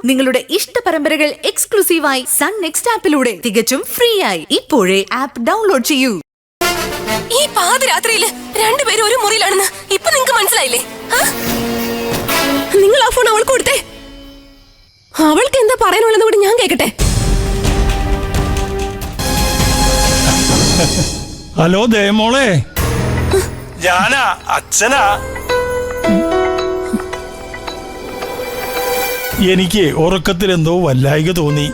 നിങ്ങളുടെ ഇഷ്ട പരമ്പരകൾ എക്സ്ക്ലൂസീവായി സൺ നെക്സ്റ്റ് ആപ്പിലൂടെ തികച്ചും ഫ്രീ ആയി ഇപ്പോഴേ ആപ്പ് ഡൗൺലോഡ് ചെയ്യൂ. ഈ പാതിരാത്രിയില് രണ്ടുപേരും ഒരു മുറിയിലാണെന്ന് ഇപ്പൊ നിങ്ങക്ക് മനസ്സിലായില്ലേ? നിങ്ങൾ ആ ഫോൺ അവൾക്ക് കൊടുത്തേ. അവൾക്ക് എന്താ പറയാനുള്ളതെന്ന് കൂടി ഞാൻ കേക്കട്ടെ. ഹലോ ദേമോളെ, ഞാനാ അച്ഛനാ. എനിക്ക് ഉറക്കത്തിൽ എന്തോ വല്ലായിക തോന്നി.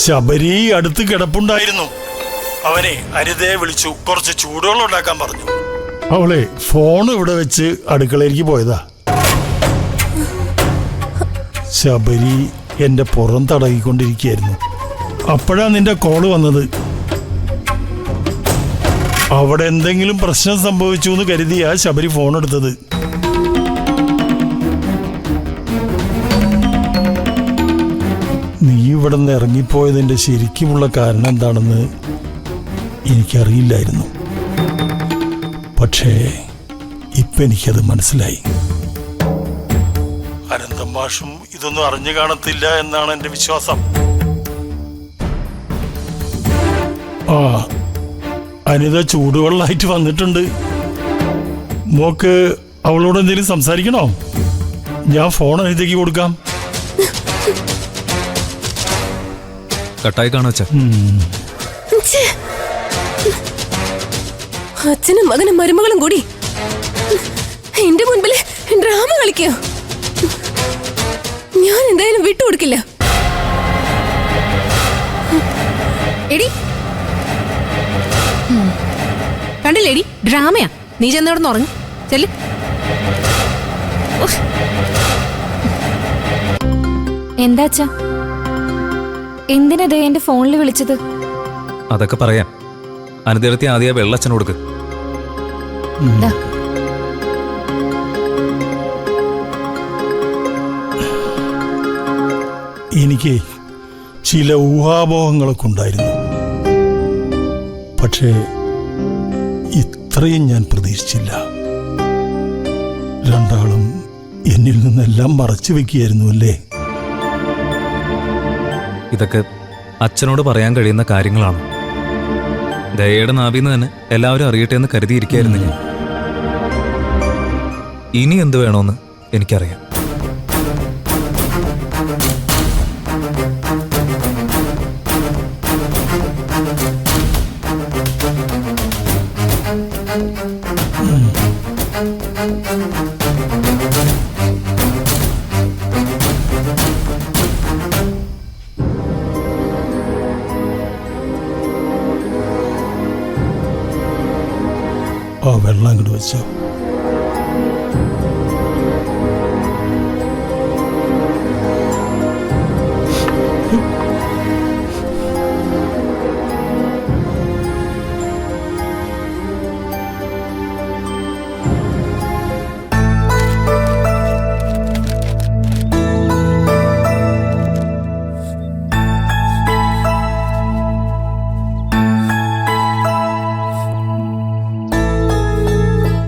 ശബരി അടുത്ത് കിടപ്പുണ്ടായിരുന്നു. അവനെ അനിതയെ വിളിച്ചു കുറച്ച് ചൂടുവെള്ളം ഉണ്ടാക്കാൻ പറഞ്ഞു. അവളെ ഫോൺ ഇവിടെ വെച്ച് അടുക്കളയിലേക്ക് പോയതാ. ശബരി എന്റെ പുറം തടകിക്കൊണ്ടിരിക്കുകയായിരുന്നു. അപ്പോഴാ നിന്റെ കോള് വന്നത്. അവിടെ എന്തെങ്കിലും പ്രശ്നം സംഭവിച്ചു എന്ന് കരുതിയാ ശബരി ഫോൺ എടുത്തത്. നീ ഇവിടെ നിന്ന് ഇറങ്ങിപ്പോയതിന്റെ ശരിക്കുമുള്ള കാരണം എന്താണെന്ന് എനിക്കറിയില്ലായിരുന്നു. പക്ഷേ ഇപ്പൊ എനിക്കത് മനസ്സിലായി. അനന്തം മാഷും ഇതൊന്നും അറിഞ്ഞു കാണത്തില്ല എന്നാണ് എന്റെ വിശ്വാസം. അനിത ചൂടുവെള്ളമായിട്ട് വന്നിട്ടുണ്ട്. മോക്ക് അവളോട് എന്തെങ്കിലും സംസാരിക്കണോ? ഞാൻ ഫോൺ അനിതയ്ക്ക് കൊടുക്കാം. കട്ടായി കാണോ അച്ഛനും മകനും മരുമകളും കൂടി എന്റെ മുൻപില് ഡ്രാമ കളിക്കോ? ഞാൻ എന്തായാലും വിട്ടുകൊടുക്കില്ല. എടി കണ്ടില്ലേടി, ഡ്രാമയാ. നീ ചെന്നവിടെ നിന്ന് ഉറങ്ങും. ചെല്ല്. എന്താച്ചാ എന്തിനാ എന്റെ ഫോണിൽ വിളിച്ചത്? അതൊക്കെ പറയാം. അനിതേടത്തി ആദ്യ വെള്ളച്ചൻ കൊടുക്ക്. എനിക്ക് ചില ഊഹാപോഹങ്ങളൊക്കെ ഉണ്ടായിരുന്നു. പക്ഷേ ഇത്രയും ഞാൻ പ്രതീക്ഷിച്ചില്ല. രണ്ടാളും എന്നിൽ നിന്നെല്ലാം മറച്ചു വെക്കുകയായിരുന്നു അല്ലേ? ഇതൊക്കെ അച്ഛനോട് പറയാൻ കഴിയുന്ന കാര്യങ്ങളാണ്. ദയയുടെ നാവിന്ന് തന്നെ എല്ലാവരും അറിയട്ടെ എന്ന് കരുതിയിരിക്കായിരുന്നു ഞാൻ. ഇനി എന്ത് വേണോന്ന് എനിക്കറിയാം. ആ വെള്ളം അങ്ങോട്ട് വെച്ചോ.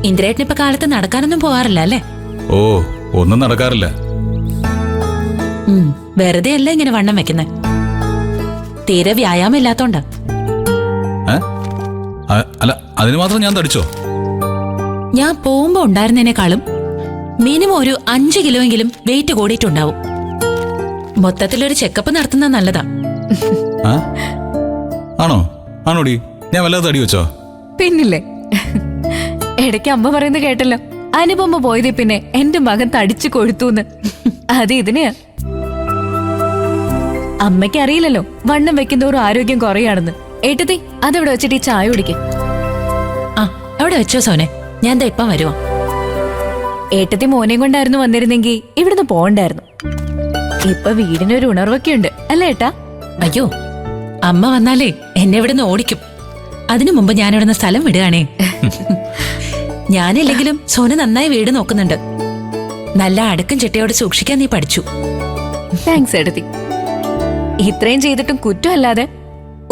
ഇന്ദ്രേട്ടൻ ഇപ്പൊ കാലത്ത് നടക്കാനൊന്നും പോവാറില്ല അല്ലേ? ഓ, ഒന്നും നടക്കാറില്ല. വെറുതെ അല്ല ഇങ്ങനെ വണ്ണം വെക്കുന്നേ. തീരെ വ്യായാമം ഇല്ലാത്തോണ്ടാ. അല്ല, അതിന് മാത്രം ഞാൻ തടിച്ചോ? ഞാൻ പോകുമ്പോ ഉണ്ടായിരുന്നതിനേക്കാളും മിനിമം ഒരു 5 കിലോയെങ്കിലും വെയിറ്റ് കൂടിയിട്ടുണ്ടാവും. മൊത്തത്തിലൊരു ചെക്കപ്പ് നടത്തുന്നത് നല്ലതാ. ആണോ? ആണോടി? ഞാൻ വല്ലാതെ തടി വെച്ചോ? പിന്നില്ലേ, ഇടയ്ക്ക് അമ്മ പറയുന്നത് കേട്ടല്ലോ, അനുപമ്മ പോയതേ പിന്നെ എന്റെ മകൻ തടിച്ചു കൊഴുത്തൂന്ന്. അത് ഇതിനെയാ. അമ്മയ്ക്ക് അറിയില്ലല്ലോ വണ്ണം വെക്കുന്നതോറും ആരോഗ്യം കുറയാണെന്ന്. ഏട്ടത്തി, അതവിടെ വെച്ചിട്ട് ഈ ചായ കുടിക്കും. ആ, അവിടെ വെച്ചോ സോനെ, ഞാൻ ഇപ്പം വരുവാ. ഏട്ടത്തി മോനെയും കൊണ്ടായിരുന്നു വന്നിരുന്നെങ്കിൽ ഇവിടുന്ന് പോണ്ടായിരുന്നു. ഇപ്പൊ വീടിനൊരു ഉണർവൊക്കെ ഉണ്ട് അല്ലേ ഏട്ടാ? അയ്യോ, അമ്മ വന്നാലേ എന്നെ ഇവിടുന്ന് ഓടിക്കും. അതിനു മുമ്പ് ഞാൻ ഇവിടുന്ന് സ്ഥലം വിടുകയാണേ. ഞാനില്ലെങ്കിലും സോന നന്നായി വീട് നോക്കുന്നുണ്ട്. നല്ല അടുക്കും ചിട്ടയോട് സൂക്ഷിക്കാൻ നീ പഠിച്ചു. താങ്ക്സ് ഏട്ടത്തി. ഇത്രയും ചെയ്തിട്ടും കുറ്റമല്ലാതെ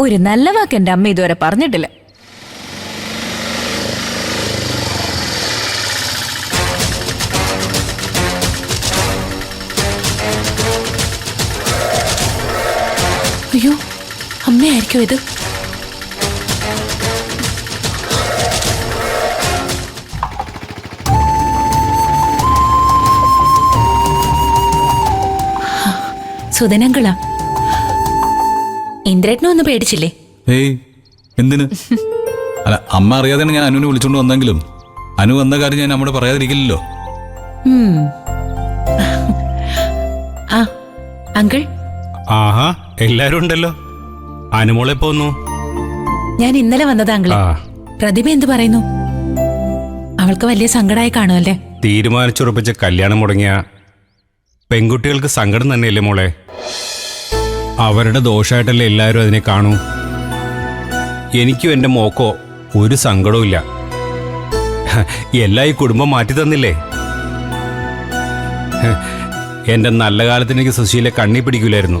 ഒരു നല്ല വാക്ക് എന്റെ അമ്മ ഇതുവരെ പറഞ്ഞിട്ടില്ല. അയ്യോ, അമ്മയായിരിക്കും ഇത്. സുധനങ്കളാ. ഇന്ദ്രേട്ടനൊന്നും പേടിച്ചില്ലേ? ഏയ്, എന്തിന്? അല്ല, അമ്മ അറിയാതെയാണ് ഞാൻ അനുവിനെ വിളിച്ചോണ്ട് വന്നെങ്കിലും അനു വന്ന കാര്യം ഞാൻ നമ്മോട് പറയാതിരിക്കില്ലല്ലോ. ആ അങ്കിൾ, ആഹാ, എല്ലാരും ഉണ്ടല്ലോ. അനുമോളെ പോന്നു. ഞാൻ ഇന്നലെ വന്നതാ അങ്കിൾ. പ്രതിഭ എന്ത് പറയുന്നു? അവൾക്ക് വലിയ സങ്കടമായി കാണുമല്ലേ? തീരുമാനിച്ചുറപ്പിച്ച കല്യാണം മുടങ്ങിയ പെൺകുട്ടികൾക്ക് സങ്കടം തന്നെയല്ലേ മോളെ? അവരുടെ ദോഷമായിട്ടല്ലേ എല്ലാവരും അതിനെ കാണൂ. എനിക്കും എൻ്റെ മോക്കോ ഒരു സങ്കടവും ഇല്ല. എല്ലാം ഈ കുടുംബം മാറ്റി തന്നില്ലേ. എൻ്റെ നല്ല കാലത്ത് എനിക്ക് സുശീലെ കണ്ണി പിടിക്കില്ലായിരുന്നു.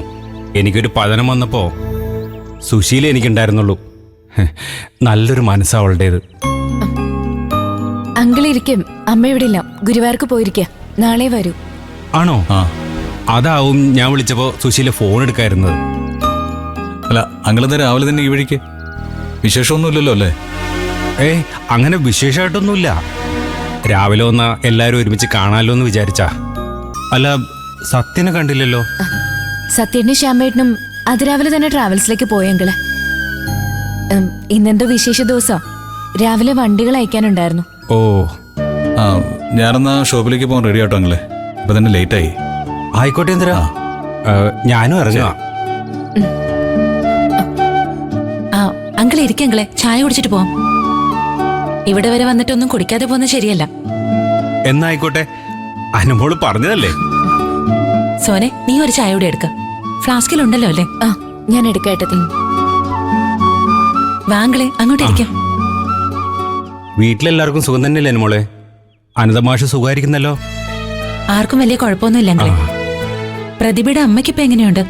എനിക്കൊരു പതനം വന്നപ്പോൾ സുശീല എനിക്കുണ്ടായിരുന്നുള്ളൂ. നല്ലൊരു മനസ്സാ അവളുടേത്. അങ്കിളിരിക്കും, അമ്മ ഇവിടെ ഇല്ല, ഗുരുവായൂർക്ക് പോയിരിക്കുക, നാളെ വരൂ. ആണോ? അതാവും ഞാൻ വിളിച്ചപ്പോൾ സുശീല ഫോൺ എടുക്കായിരുന്നത്. അല്ല, അങ്ങളെന്താ രാവിലെ തന്നെ ഈ വഴിക്ക്? വിശേഷമൊന്നുമില്ലല്ലോ അല്ലേ? അങ്ങനെ വിശേഷമായിട്ടൊന്നുമില്ല. രാവിലെ വന്ന എല്ലാവരും ഒരുമിച്ച് കാണാമല്ലോ എന്ന് വിചാരിച്ചാ. അല്ല, സത്യനെ കണ്ടില്ലല്ലോ. സത്യനും ശ്യാമേട്ടനും അതിരാവിലെ തന്നെ ട്രാവൽസിലേക്ക് പോയെങ്കില്. ഇന്നെന്തോ വിശേഷ ദിവസം, രാവിലെ വണ്ടികൾ അയക്കാനുണ്ടായിരുന്നു. ഓ, ഞാനെന്നാ ഷോപ്പിലേക്ക് പോകാൻ റെഡി ആട്ടോ അങ്ങളെ. ഇപ്പൊ തന്നെ ലേറ്റായി. ആയിക്കോട്ടെ എന്തിനാ, ഞാനും ഇറങ്ങാം. ആ അങ്കിൾ ഇരിക്കങ്ങളെ, ചായ കുടിച്ചിട്ട് പോവാം. ഇവിടെ വരെ വന്നിട്ടൊന്നും കുടിക്കാതെ പോകുന്നത് ശരിയല്ല. എന്നായിക്കോട്ടെ, അനുമോള് പറഞ്ഞതല്ലേ. സോനെ, നീ ഒരു ചായ കൂടി എടുക്ക. ഫ്ലാസ്കിലുണ്ടല്ലോ അല്ലേ? ആ, ഞാൻ എടുക്കട്ടെ. വാങ്കളെ, അങ്ങോട്ട് ഇരിക്കാം. വീട്ടിലെല്ലാവർക്കും സുഖം തന്നെയല്ലേ അനുമോളെ? അനന്തമാഷ് സുഖമായിരിക്കുന്നല്ലോ? ആർക്കും വലിയ കുഴപ്പമൊന്നുമില്ല അങ്കിളെ. പ്രതിഭയുടെ അമ്മയ്ക്കിപ്പോ എങ്ങനെയുണ്ട്?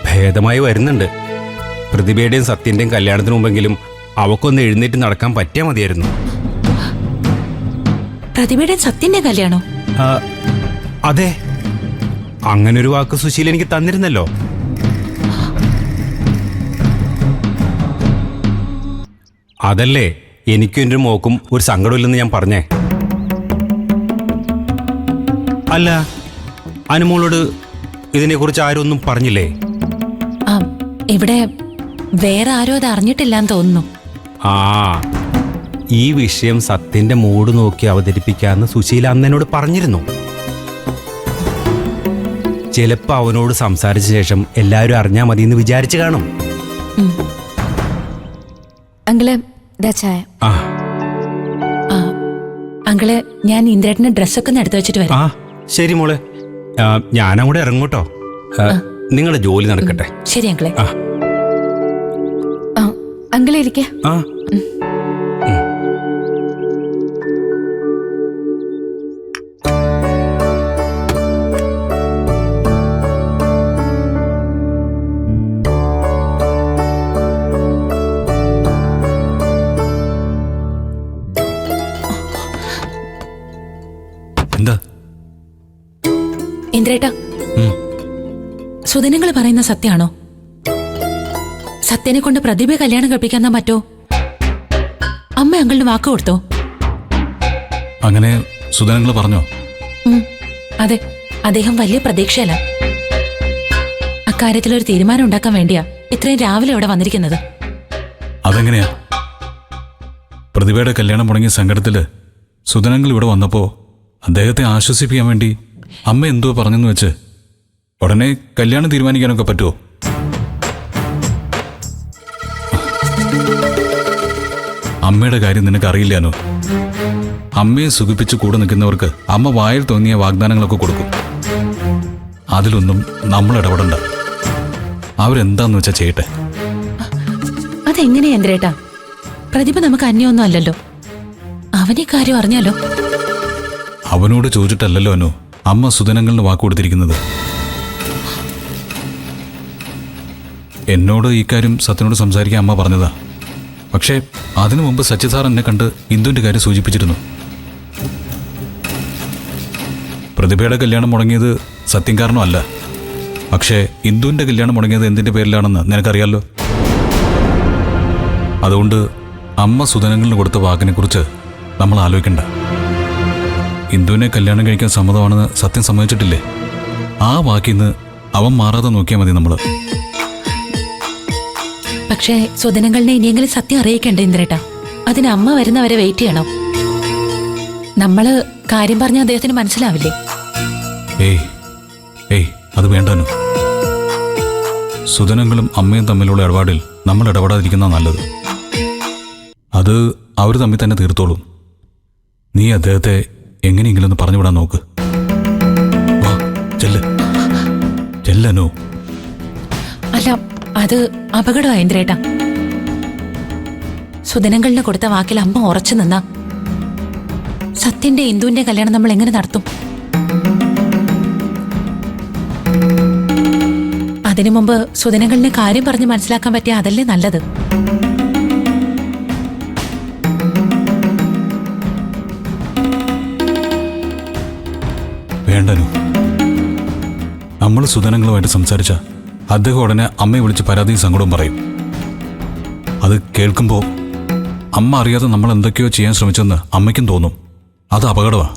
ഭേദമായി വരുന്നുണ്ട്. പ്രതിഭയുടെയും സത്യന്റെയും കല്യാണത്തിന് മുമ്പെങ്കിലും അവക്കൊന്ന് എഴുന്നേറ്റ് നടക്കാൻ പറ്റിയാ മതിയായിരുന്നു. പ്രതിഭയുടെയും സത്യന്റെ കല്യാണോ? അതെ, അങ്ങനൊരു വാക്ക് സുശീല എനിക്ക് തന്നിരുന്നല്ലോ. അതല്ലേ എനിക്കും എൻ്റെ മോക്കും ഒരു സങ്കടമില്ലെന്ന് ഞാൻ പറഞ്ഞേ. അല്ല, അനുമോളോട് ഇതിനെക്കുറിച്ച് ആരും ഒന്നും പറഞ്ഞില്ലേ? ഇവിടെ വേറെ ആരും അത് അറിഞ്ഞിട്ടില്ലാന്ന് തോന്നുന്നു. ഈ വിഷയം സത്യന്റെ മൂഡ് നോക്കി അവതരിപ്പിക്കാന്ന് സുശീല അന്നെന്നോട് പറഞ്ഞിരുന്നു. ചിലപ്പോ അവനോട് സംസാരിച്ച ശേഷം എല്ലാവരും അറിഞ്ഞാ മതി എന്ന് വിചാരിച്ചു കാണും. അങ്കിള്, ദാ ചായ. അങ്കിള്, ഞാൻ ഇന്ദ്രേട്ടന് ഡ്രസ്സൊക്കെ ഒന്ന് എടുത്തു വെച്ചിട്ട് വരാം. ശരി മോളെ, ഞാനങ്ങോട്ട് ഇറങ്ങൂട്ടോ. നിങ്ങളുടെ ജോലി നടക്കട്ടെ. ശരി അങ്കിളെ. അങ്കിളിരിക്ക. എന്താ ഇന്ദ്രേട്ടാ, സുദിനങ്ങൾ പറയുന്ന സത്യമാണോ? സത്യനെ കൊണ്ട് പ്രതിഭയെ കല്യാണം കഴിപ്പിക്കാൻ പറ്റോ? അമ്മ അങ്കിളിന് വാക്ക് കൊടുത്തോ? അങ്ങനെ സുധനങ്ങൾ പറഞ്ഞോ? അതെ, അദ്ദേഹം വലിയ പ്രതീക്ഷയല്ല. അക്കാര്യത്തിൽ ഒരു തീരുമാനം ഉണ്ടാക്കാൻ വേണ്ടിയാ ഇത്രയും രാവിലെ ഇവിടെ വന്നിരിക്കുന്നത്. അതെങ്ങനെയാ? പ്രതിഭയുടെ കല്യാണം മുടങ്ങിയ സങ്കടത്തില് സുധനങ്ങൾ ഇവിടെ വന്നപ്പോ അദ്ദേഹത്തെ ആശ്വസിപ്പിക്കാൻ വേണ്ടി അമ്മ എന്തോ പറഞ്ഞെന്ന് വെച്ച് ഉടനെ കല്യാണം തീരുമാനിക്കാനൊക്കെ പറ്റുമോ? അമ്മയുടെ കാര്യം നിനക്ക് അറിയില്ലാനോ? അമ്മയെ സുഖിപ്പിച്ച് കൂടെ നിൽക്കുന്നവർക്ക് അമ്മ വായിൽ തോന്നിയ വാഗ്ദാനങ്ങളൊക്കെ കൊടുക്കും. അതിലൊന്നും നമ്മൾ ഇടപെടണ്ട. അവരെന്താന്ന് വെച്ചാ ചെയ്യട്ടെ. അതെങ്ങനെയാ ഇന്ദ്രേട്ടാ? പ്രതിഭ നമുക്ക് അന്യൊന്നും അല്ലല്ലോ. അവനെ കാര്യം അറിഞ്ഞാലോ? അവനോട് ചോദിച്ചിട്ടല്ലല്ലോ അനു അമ്മ സുധനങ്ങളിന് വാക്ക് കൊടുത്തിരിക്കുന്നത്. എന്നോട് ഈ കാര്യം സത്യനോട് സംസാരിക്കാൻ അമ്മ പറഞ്ഞതാ. പക്ഷേ അതിനു മുമ്പ് സച്ചിത് സാർ എന്നെ കണ്ട് ഇന്ദുവിന്റെ കാര്യം സൂചിപ്പിച്ചിരുന്നു. പ്രതിഭയുടെ കല്യാണം മുടങ്ങിയത് സത്യം കാരണമല്ല, പക്ഷേ ഇന്ദുവിന്റെ കല്യാണം മുടങ്ങിയത് എന്തിന്റെ പേരിലാണെന്ന് നിനക്കറിയാലോ. അതുകൊണ്ട് അമ്മ സുധനങ്ങളിന് കൊടുത്ത വാക്കിനെക്കുറിച്ച് നമ്മൾ ആലോചിക്കണ്ട. ഇന്ദുവിനെ കല്യാണം കഴിക്കാൻ സമ്മതമാണെന്ന് സത്യം സമ്മതിച്ചിട്ടില്ലേ? ആ വാക്കിന്ന് അവൻ മാറാതെ നോക്കിയാൽ മതി നമ്മൾ. പക്ഷേ സുദിനങ്ങളിനെ ഇനിയെങ്കിലും സത്യം അറിയിക്കണ്ടേ ഇന്ദ്രേട്ടാ? അതിന് അമ്മ വരുന്നവരെ വെയിറ്റ് ചെയ്യണം. നമ്മള് കാര്യം പറഞ്ഞ അദ്ദേഹത്തിന് മനസ്സിലാവില്ലേ? ഏയ് അത് വേണ്ടാനു. സുധനങ്ങളും അമ്മയും തമ്മിലുള്ള ഇടപാടിൽ നമ്മൾ ഇടപെടാതിരിക്കുന്ന നല്ലത്. അത് അവർ തമ്മിൽ തന്നെ തീർത്തോളും. നീ അദ്ദേഹത്തെ എങ്ങനെയെങ്കിലും ഒന്ന് പറഞ്ഞുവിടാൻ നോക്ക്. വാ ചെല്ലനോ. അല്ല, അത് അപകടമാണ് ഇന്ദ്രേട്ടാ. സുദിനങ്ങളിന് കൊടുത്ത വാക്കിൽ അമ്മ ഉറച്ചു നിന്നാ സത്യന്റെ ഇന്ദുവിന്റെ കല്യാണം നമ്മൾ എങ്ങനെ നടത്തും? അതിനു മുമ്പ് സുദിനങ്ങളിന് കാര്യം പറഞ്ഞ് മനസ്സിലാക്കാൻ പറ്റിയ അതല്ലേ നല്ലത്. വേണ്ടനു. നമ്മൾ സുധനങ്ങളുമായിട്ട് സംസാരിച്ച അദ്ദേഹം ഉടനെ അമ്മയെ വിളിച്ച് പരാതിയും സങ്കടവും പറയും. അത് കേൾക്കുമ്പോൾ അമ്മ അറിയാതെ നമ്മൾ എന്തൊക്കെയോ ചെയ്യാൻ ശ്രമിച്ചെന്ന് അമ്മയ്ക്കും തോന്നും. അത് അപകടമാണ്.